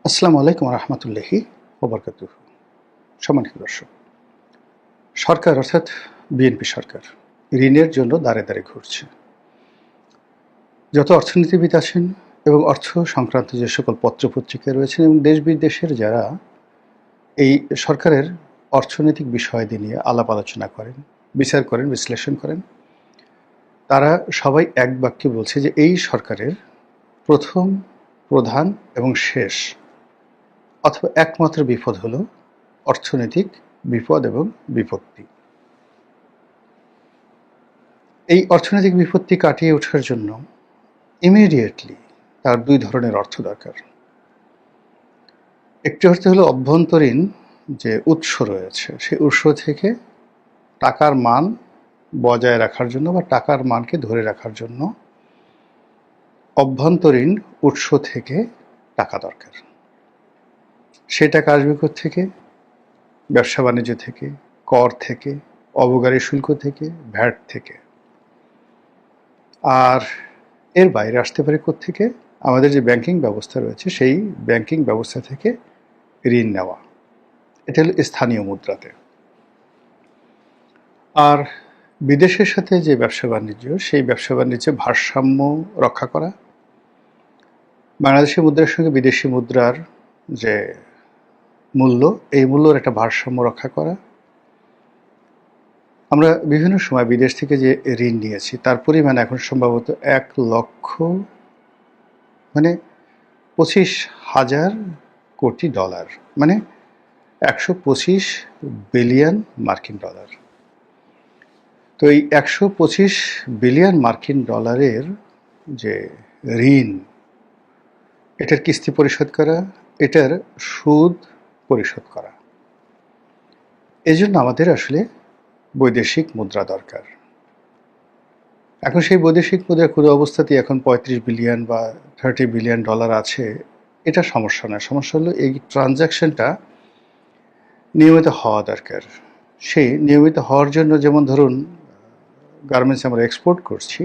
আসসালামু আলাইকুম রহমতুল্লাহি ওবরকাতুহ। সম্মানিত দর্শক, সরকার অর্থাৎ বিএনপি সরকার ঋণের জন্য দাঁড়ে দাঁড়ে ঘুরছে। যত অর্থনীতিবিদ আছেন এবং অর্থ সংক্রান্ত যে সকল পত্রপত্রিকা রয়েছেন এবং দেশ বিদেশের যারা এই সরকারের অর্থনৈতিক বিষয়াদি নিয়ে আলাপ আলোচনা করেন, বিচার করেন, বিশ্লেষণ করেন, তারা সবাই এক বাক্যে বলছে যে এই সরকারের প্রথম, প্রধান এবং শেষ অথবা একমাত্র বিপদ হলো অর্থনৈতিক বিপদ এবং বিপত্তি। এই অর্থনৈতিক বিপত্তি কাটিয়ে ওঠার জন্য ইমিডিয়েটলি তার দুই ধরনের অর্থ দরকার। একটি অর্থ হলো অভ্যন্তরীণ যে উৎস রয়েছে সেই উৎস থেকে টাকার মান বজায় রাখার জন্য বা টাকার মানকে ধরে রাখার জন্য অভ্যন্তরীণ উৎস থেকে টাকা দরকার। সে টাকা আসবে থেকে ব্যবসা বাণিজ্য থেকে, কর থেকে, অবকারী শুল্ক থেকে, ভ্যাট থেকে। আর এর বাইরে আসতে পারে থেকে আমাদের যে ব্যাংকিং ব্যবস্থা রয়েছে সেই ব্যাংকিং ব্যবস্থা থেকে ঋণ নেওয়া। এটা হলো স্থানীয় মুদ্রাতে। আর বিদেশের সাথে যে ব্যবসা বাণিজ্য সেই ব্যবসা বাণিজ্যে ভারসাম্য রক্ষা করা, বাংলাদেশি মুদ্রার সঙ্গে বিদেশি মুদ্রার যে মূল্য এই মূল্যর একটা ভারসাম্য রক্ষা করা। আমরা বিভিন্ন সময় বিদেশ থেকে যে ঋণ নিয়েছি তার পরিমাণ এখন সম্ভবত 1,00,000 মানে 25,000 কোটি ডলার, মানে 125 বিলিয়ন মার্কিন ডলার। তো এই 125 বিলিয়ন মার্কিন ডলারের যে ঋণ, এটার কিস্তি পরিশোধ করা, এটার সুদ পরিশোধ করা, এজন্য আমাদের আসলে বৈদেশিক মুদ্রা দরকার। এখন সেই বৈদেশিক মুদ্রা কোনো অবস্থাতেই এখন 35 বিলিয়ন বা 30 বিলিয়ন ডলার আছে, এটা সমস্যা নয়। সমস্যা হলো এই ট্রানজ্যাকশনটা নিয়মিত হওয়া দরকার। সেই নিয়মিত হওয়ার জন্য যেমন ধরুন গার্মেন্টস আমরা এক্সপোর্ট করছি,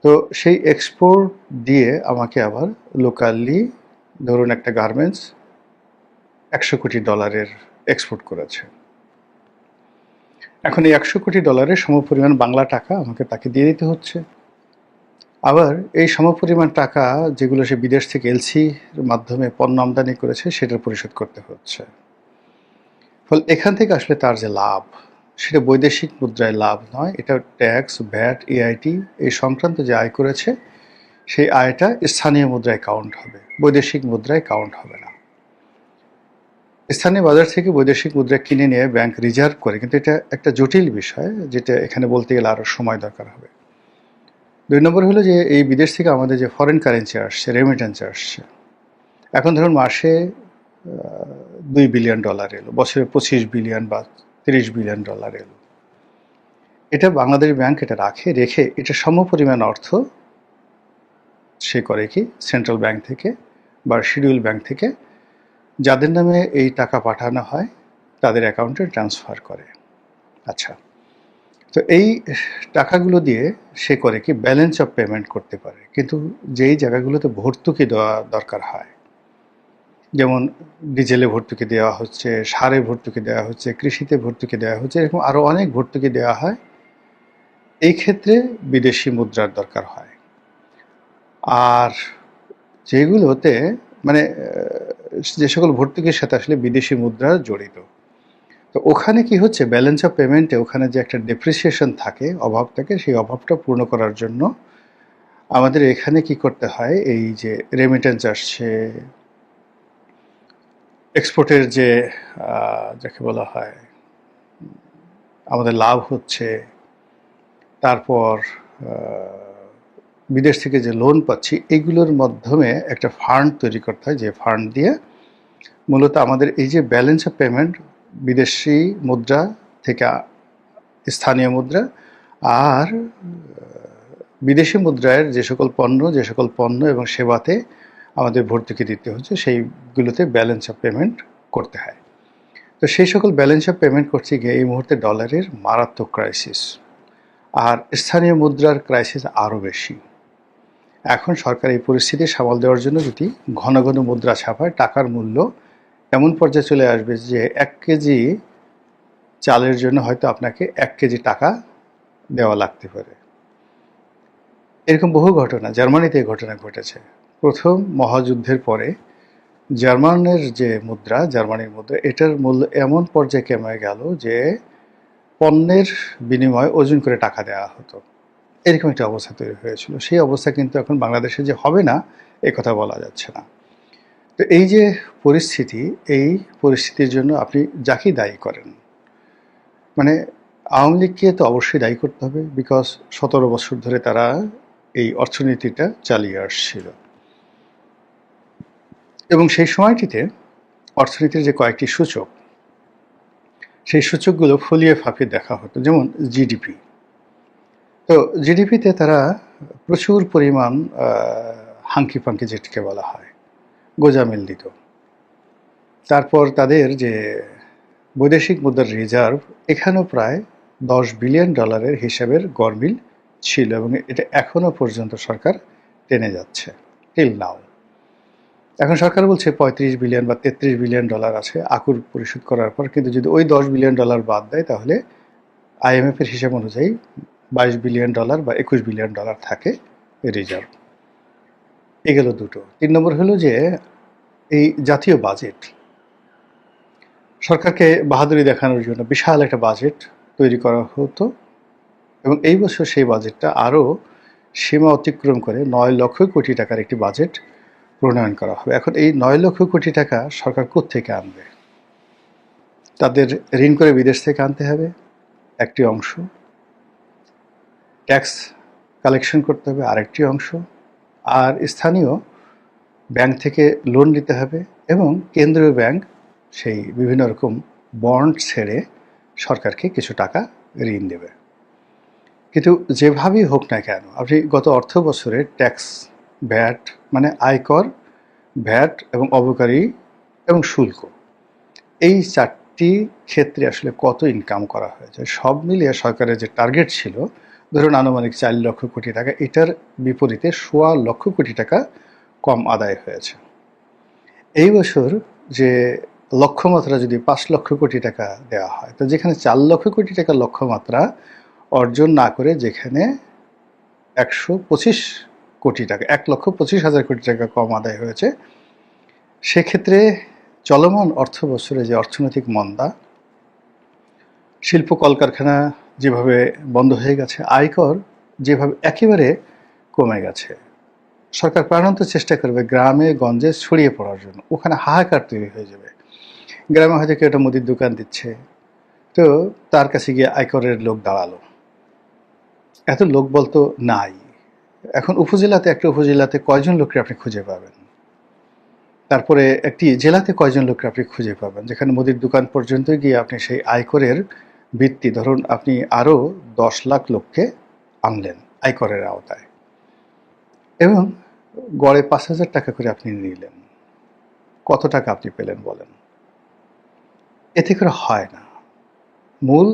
তো সেই এক্সপোর্ট দিয়ে আমাকে আবার লোকালি ধরুন একটা গার্মেন্টস 100 কোটি ডলারের এক্সপোর্ট করেছে। এখন এই 100 কোটি ডলারের সমপরিমাণ বাংলা টাকা আমাকে তাকে দিয়ে দিতে হচ্ছে। আবার এই সমপরিমাণ টাকা যেগুলো সে বিদেশ থেকে এলসির মাধ্যমে পণ্য আমদানি করেছে সেটার পরিশোধ করতে হচ্ছে। ফলে এখান থেকে আসলে তার যে লাভ সেটা বৈদেশিক মুদ্রায় লাভ নয়, এটা ট্যাক্স, ভ্যাট, এআইটি এই সংক্রান্ত যে আয় করেছে সেই আয়টা স্থানীয় মুদ্রায় কাউন্ট হবে, বৈদেশিক মুদ্রায় কাউন্ট হবে না। স্থানীয় বাজার থেকে বৈদেশিক মুদ্রা কিনে নিয়ে ব্যাংক রিজার্ভ করে, কিন্তু এটা একটা জটিল বিষয় যেটা এখানে বলতে গেলে আরও সময় দরকার হবে। 2 নম্বর হলো যে এই বিদেশ থেকে আমাদের যে ফরেন কারেন্সি আসছে, রেমিটেন্স আসছে, এখন ধরুন মাসে 2 বিলিয়ন ডলার এলো, বছরে 25 বিলিয়ন বা 30 বিলিয়ন ডলার এলো। এটা বাংলাদেশ ব্যাংক এটা রেখে এটা সমপরিমাণ অর্থ সে করে কি সেন্ট্রাল ব্যাংক থেকে বা শিডিউল ব্যাংক থেকে যাদের নামে এই টাকা পাঠানো হয় তাদের অ্যাকাউন্টে ট্রান্সফার করে। আচ্ছা, তো এই টাকাগুলো দিয়ে সে করে কি ব্যালেন্স অফ পেমেন্ট করতে পারে। কিন্তু যেই জায়গাগুলোতে ভর্তুকি দেওয়া দরকার হয়, যেমন ডিজেলে ভর্তুকি দেওয়া হচ্ছে, সারে ভর্তুকি দেওয়া হচ্ছে, কৃষিতে ভর্তুকি দেওয়া হচ্ছে, এরকম আরও অনেক ভর্তুকি দেওয়া হয়, এই ক্ষেত্রে বিদেশি মুদ্রার দরকার হয়। আর যেগুলোতে মানে যে সকল ভর্তুকির সাথে আসলে বিদেশি মুদ্রা জড়িত, তো ওখানে কি হচ্ছে ব্যালেন্স অফ পেমেন্টে ওখানে যে একটা ডেপ্রিসিয়েশন থাকে, অভাব থাকে, সেই অভাবটা পূর্ণ করার জন্য আমাদের এখানে কি করতে হয়, এই যে রেমিটেন্স আসছে, এক্সপোর্টের যে যাকে বলা হয় আমাদের লাভ হচ্ছে, তারপর বিদেশ থেকে যে লোন পাচ্ছি, এগুলোর মাধ্যমে একটা ফান্ড তৈরি করতে হয়, যে ফান্ড দিয়ে মূলত আমাদের এই যে ব্যালেন্স অফ পেমেন্ট বিদেশি মুদ্রা থেকে স্থানীয় মুদ্রা আর বিদেশি মুদ্রার যে সকল পণ্য এবং সেবাতে আমাদের ভর্তুকি দিতে হচ্ছে সেইগুলোতে ব্যালেন্স অফ পেমেন্ট করতে হয়। তো সেই সকল ব্যালেন্স অফ পেমেন্ট করতে গিয়ে এই মুহূর্তে ডলারের মারাত্মক ক্রাইসিস, আর স্থানীয় মুদ্রার ক্রাইসিস আরও বেশি। এখন সরকার এই পরিস্থিতি সামাল দেওয়ার জন্য যদি ঘন ঘন মুদ্রা ছাপায়, টাকার মূল্য এমন পর্যায়ে চলে আসবে যে 1 কেজি চালের জন্য হয়তো আপনাকে 1 কেজি টাকা দেওয়া লাগতে পারে। এরকম বহু ঘটনা, জার্মানিতে এই ঘটনা ঘটেছে। প্রথম মহাযুদ্ধের পরে জার্মানির মুদ্রা, এটার মূল্য এমন পর্যায়ে কমে গেল যে পণ্যের বিনিময়ে ওজন করে টাকা দেওয়া হতো। এরকম একটা অবস্থা তৈরি হয়েছিল। সেই অবস্থা কিন্তু এখন বাংলাদেশে যে হবে না, এ কথা বলা যাচ্ছে না। তো এই যে পরিস্থিতি, এই পরিস্থিতির জন্য আপনি যাকেই দায়ী করেন, মানে আওয়ামী লীগকে তো অবশ্যই দায়ী করতে হবে, বিকজ 17 বছর ধরে তারা এই অর্থনীতিটা চালিয়ে আসছিল। এবং সেই সময়টিতে অর্থনীতির যে কয়েকটি সূচক, সেই সূচকগুলো ফুলিয়ে ফাঁপিয়ে দেখা হতো, যেমন জিডিপি। তো জিডিপিতে তারা প্রচুর পরিমাণ হাঙ্কি পাঙ্কি যেটিকে বলা হয়, গোজামিল দিত। তারপর তাদের যে বৈদেশিক মুদ্রার রিজার্ভ, এখানেও প্রায় $10 বিলিয়ন হিসাবের গরমিল ছিল, এবং এটা এখনো পর্যন্ত সরকার টেনে যাচ্ছে টিল নাও। এখন সরকার বলছে 35 বিলিয়ন বা 33 বিলিয়ন ডলার আছে আকুর পরিশোধ করার পর, কিন্তু যদি ওই $10 বিলিয়ন বাদ দেয় তাহলে IMF এর হিসাব অনুযায়ী $22 বিলিয়ন বা $21 বিলিয়ন থাকে রিজার্ভ। এগুলো দুটো। 3 নম্বর হলো যে এই জাতীয় বাজেট, সরকারকে বাহাদুরি দেখানোর জন্য বিশাল একটা বাজেট তৈরি করা হতো, এবং এই বছর সেই বাজেটটা আরও সীমা অতিক্রম করে 9 লক্ষ কোটি টাকার একটি বাজেট প্রণয়ন করা হবে। এখন এই 9 লক্ষ কোটি টাকা সরকার কোত্থেকে আনবে? তাদের ঋণ করে বিদেশ থেকে আনতে হবে একটি অংশ, ট্যাক্স কালেকশন করতে হবে আরেকটি অংশ, আর স্থানীয় ব্যাংক থেকে লোন নিতে হবে, এবং কেন্দ্রীয় ব্যাংক সেই বিভিন্ন রকম বন্ড ছেড়ে সরকারকে কিছু টাকা ঋণ দেবে। কিন্তু যেভাবেই হোক না কেন, আপনি গত অর্থ বছরে ট্যাক্স, ভ্যাট মানে আয়কর, ভ্যাট এবং অবকারী এবং শুল্ক, এই 4টি ক্ষেত্রে আসলে কত ইনকাম করা হয়েছে, সব মিলিয়ে সরকারের যে টার্গেট ছিল ধরুন আনুমানিক 4 লক্ষ কোটি টাকা, এটার বিপরীতে 1.25 লক্ষ কোটি টাকা কম আদায় হয়েছে। এই বছর যে লক্ষ্যমাত্রা যদি 5 লক্ষ কোটি টাকা দেওয়া হয়, তো যেখানে 4 লক্ষ কোটি টাকার লক্ষ্যমাত্রা অর্জন না করে যেখানে 125 কোটি টাকা, 1,25,000 কোটি টাকা কম আদায় হয়েছে, সেক্ষেত্রে চলমান অর্থ বছরে যে অর্থনৈতিক মন্দা, শিল্প কলকারখানা যেভাবে বন্ধ হয়ে গেছে, আয়কর যেভাবে একেবারে কমে গেছে, সরকার প্রাণান্ত চেষ্টা করবে গ্রামে গঞ্জে ছড়িয়ে পড়ার জন্য, ওখানে হাহাকার তৈরি হয়ে যাবে। গ্রামে হয়তো কেউ একটা মুদির দোকান দিচ্ছে, তো তার কাছে গিয়ে আয়করের লোক দাঁড়ালো, এত লোক বলতো নাই। এখন একটা উপজেলাতে কয়জন লোককে আপনি খুঁজে পাবেন? তারপরে একটি জেলাতে কয়জন লোককে আপনি খুঁজে পাবেন, যেখানে মুদির দোকান পর্যন্ত গিয়ে আপনি সেই আয়করের ভিত্তি, ধরুন আপনি আরও 10 লাখ লোককে আনলেন আয়করের আওতায়, এবং গড়ে 5,000 টাকা করে আপনি নিলেন, কত টাকা আপনি পেলেন বলেন? এতে করে হয় না। মূল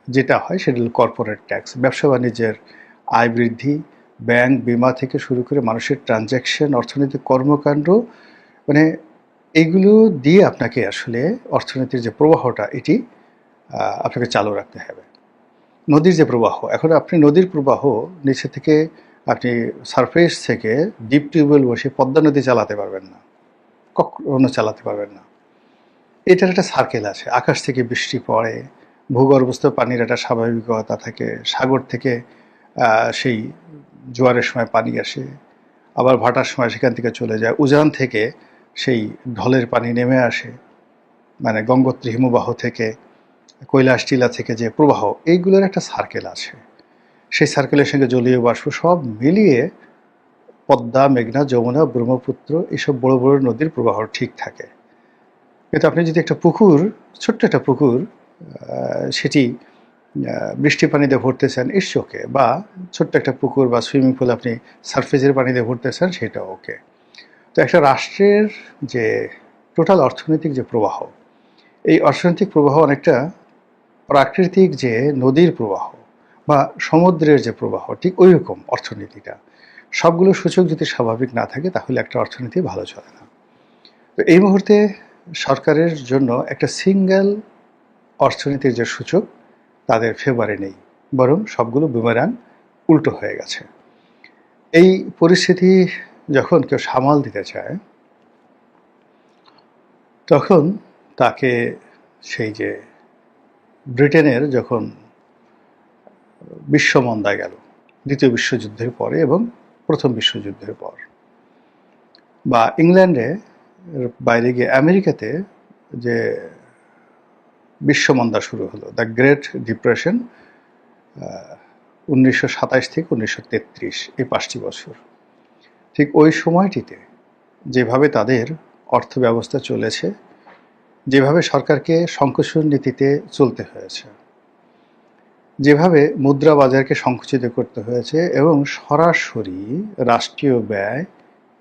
যেটা হয় সেটা হল কর্পোরেট ট্যাক্স, ব্যবসা বাণিজ্যের আয় বৃদ্ধি, ব্যাংক বিমা থেকে শুরু করে মানুষের ট্রানজ্যাকশন, অর্থনৈতিক কর্মকাণ্ড, মানে এইগুলো দিয়ে আপনাকে আসলে অর্থনীতির যে প্রবাহটা, এটি আপনাকে চালু রাখতে হবে। নদীর যে প্রবাহ, এখন আপনি নদীর প্রবাহ নিচে থেকে, আপনি সারফেস থেকে ডিপ টিউবওয়েল বসে পদ্মা নদী চালাতে পারবেন না, কখনো চালাতে পারবেন না। এটার একটা সার্কেল আছে, আকাশ থেকে বৃষ্টি পড়ে, ভূগর্ভস্থ পানির একটা স্বাভাবিকতা থাকে, সাগর থেকে সেই জোয়ারের সময় পানি আসে, আবার ভাটার সময় সেখান থেকে চলে যায়, উজান থেকে সেই ঢলের পানি নেমে আসে, মানে গঙ্গোত্রী হিমবাহ থেকে, কৈলাস টিলা থেকে যে প্রবাহ, এইগুলোর একটা সার্কেল আছে। সেই সার্কেলের সঙ্গে জলীয় বাষ্প সব মিলিয়ে পদ্মা, মেঘনা, যমুনা, ব্রহ্মপুত্র, এইসব বড় বড় নদীর প্রবাহ ঠিক থাকে। কিন্তু আপনি যদি একটা পুকুর, ছোট্ট একটা পুকুর, সেটি বৃষ্টি পানিতে ভরতে চান, ইটস ওকে, বা ছোট্ট একটা পুকুর বা সুইমিং পুল আপনি সারফেসের পানিতে ভরতে চান, সেটা ওকে। তো একটা রাষ্ট্রের যে টোটাল অর্থনৈতিক যে প্রবাহ, এই অর্থনৈতিক প্রবাহ অনেকটা প্রাকৃতিক যে নদীর প্রবাহ বা সমুদ্রের যে প্রবাহ, ঠিক ওই রকম অর্থনীতিটা। সবগুলো সূচক যদি স্বাভাবিক না থাকে তাহলে একটা অর্থনীতি ভালো চলে না। তো এই মুহূর্তে সরকারের জন্য একটা সিঙ্গেল অর্থনীতির যে সূচক তাদের ফেভারে নেই, বরং সবগুলো বুমেরাং উল্টো হয়ে গেছে। এই পরিস্থিতি যখন কেউ সামাল দিতে চায় তখন তাকে সেই যে ব্রিটেনের যখন বিশ্বমন্দায় গেল দ্বিতীয় বিশ্বযুদ্ধের পরে এবং প্রথম বিশ্বযুদ্ধের পর, বা ইংল্যান্ডে বাইরে গিয়ে আমেরিকাতে যে বিশ্বমন্দা শুরু হলো, দ্য গ্রেট ডিপ্রেশন 1927 থেকে 1933, এই 5টি বছর, ঠিক ওই সময়টিতে যেভাবে তাদের অর্থ ব্যবস্থা চলেছে, যেভাবে সরকারকে সংকুচন নীতিতে চলতে হয়েছে, যেভাবে মুদ্রা বাজারকে সংকুচিত করতে হয়েছে এবং সরাসরি রাষ্ট্রীয় ব্যয়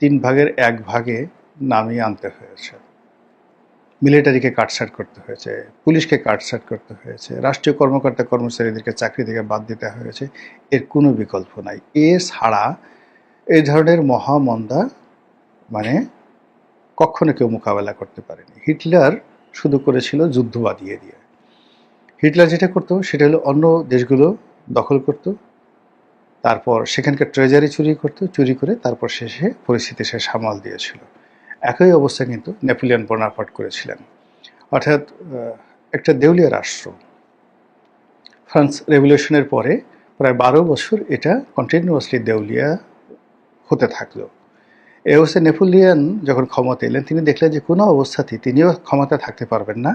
1/3 নামিয়ে আনতে হয়েছে, মিলিটারিকে কাটছাঁট করতে হয়েছে, পুলিশকে কাটছাঁট করতে হয়েছে, রাষ্ট্রীয় কর্মকর্তা কর্মচারীদেরকে চাকরি থেকে বাদ দিতে হয়েছে, এর কোনো বিকল্প নাই। এছাড়া এই ধরনের মহামন্দা মানে কখনো কেউ মোকাবেলা করতে পারেনি। হিটলার শুধু করেছিল যুদ্ধ বাঁধিয়ে দিয়ে। হিটলার যেটা করতো সেটা হলো অন্য দেশগুলো দখল করত, তারপর সেখানকার ট্রেজারি চুরি করে তারপর শেষে পরিস্থিতি সে সামাল দিয়েছিল। একই অবস্থা কিন্তু নেপোলিয়ন বোনাপার্ট করেছিলেন। অর্থাৎ একটা দেউলিয়া রাষ্ট্র ফ্রান্স রেভলিউশনের পরে প্রায় 12 বছর এটা কন্টিনিউয়াসলি দেউলিয়া হতে থাকলো। এই অবস্থায় নেপোলিয়ন যখন ক্ষমতা এলেন তিনি দেখলেন যে কোনো অবস্থাতেই তিনিও ক্ষমতা থাকতে পারবেন না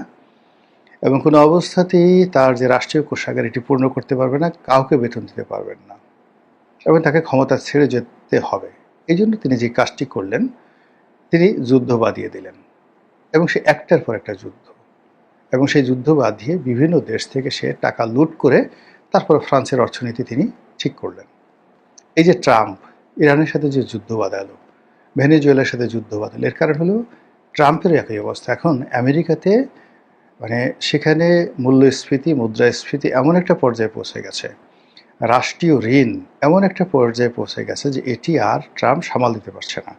এবং কোনো অবস্থাতেই তার যে রাষ্ট্রীয় কোষাগার এটি পূর্ণ করতে পারবে না, কাউকে বেতন দিতে পারবেন না এবং তাকে ক্ষমতা ছেড়ে যেতে হবে। এই জন্য তিনি যে কাজটি করলেন, তিনি যুদ্ধ বাঁধিয়ে দিলেন এবং সে একটার পর একটা যুদ্ধ, এবং সেই যুদ্ধ বাঁধিয়ে বিভিন্ন দেশ থেকে সে টাকা লুট করে তারপর ফ্রান্সের অর্থনীতি তিনি ঠিক করলেন। এই যে ট্রাম্প ইরানের সাথে যে যুদ্ধ বাঁধালো, ভেনেজুয়েলার সাথে যুদ্ধ বাঁধালো, এর কারণ হলো ট্রাম্পেরও একই অবস্থা। এখন আমেরিকাতে মানে সেখানে মূল্যস্ফীতি, মুদ্রাস্ফীতি এমন একটা পর্যায়ে পৌঁছে গেছে, রাষ্ট্রীয় ঋণ এমন একটা পর্যায়ে পৌঁছে গেছে যে এটি আর ট্রাম্প সামাল দিতে পারছে না।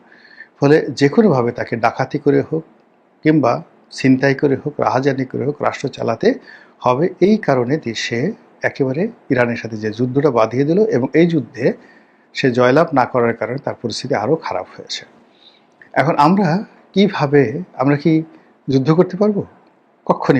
ফলে যে কোনোভাবে তাকে ডাকাতি করে হোক কিংবা ছিনতাই করে হোক, রাহাজানি করে হোক রাষ্ট্র চালাতে হবে। এই কারণে সে একেবারে ইরানের সাথে যে যুদ্ধটা বাঁধিয়ে দিল এবং এই যুদ্ধে সে জয়লাভ না করার কারণে তার পরিস্থিতি আরও খারাপ হয়েছে। এখন আমরা কি যুদ্ধ করতে পারবো? কক্ষণই